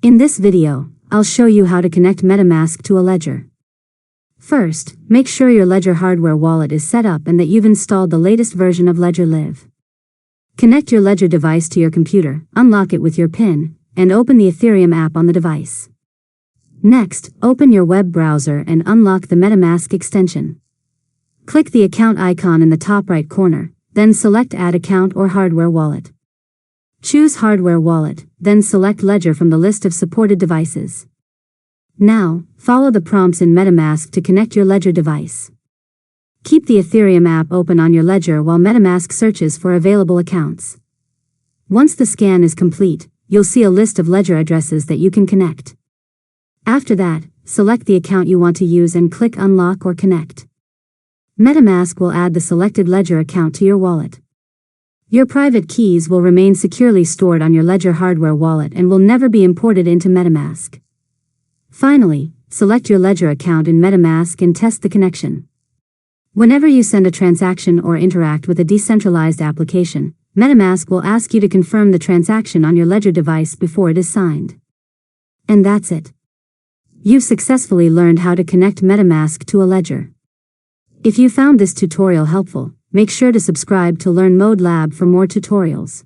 In this video, I'll show you how to connect MetaMask to a ledger. First, make sure your Ledger hardware wallet is set up and that you've installed the latest version of Ledger Live. Connect your Ledger device to your computer, unlock it with your PIN, and open the Ethereum app on the device. Next, open your web browser and unlock the MetaMask extension. Click the account icon in the top right corner, then select Add Account or Hardware Wallet. Choose Hardware Wallet, then select Ledger from the list of supported devices. Now, follow the prompts in MetaMask to connect your Ledger device. Keep the Ethereum app open on your Ledger while MetaMask searches for available accounts. Once the scan is complete, you'll see a list of Ledger addresses that you can connect. After that, select the account you want to use and click Unlock or Connect. MetaMask will add the selected Ledger account to your wallet. Your private keys will remain securely stored on your Ledger hardware wallet and will never be imported into MetaMask. Finally, select your Ledger account in MetaMask and test the connection. Whenever you send a transaction or interact with a decentralized application, MetaMask will ask you to confirm the transaction on your Ledger device before it is signed. And that's it. You've successfully learned how to connect MetaMask to a Ledger. If you found this tutorial helpful, make sure to subscribe to Learn Mode Lab for more tutorials.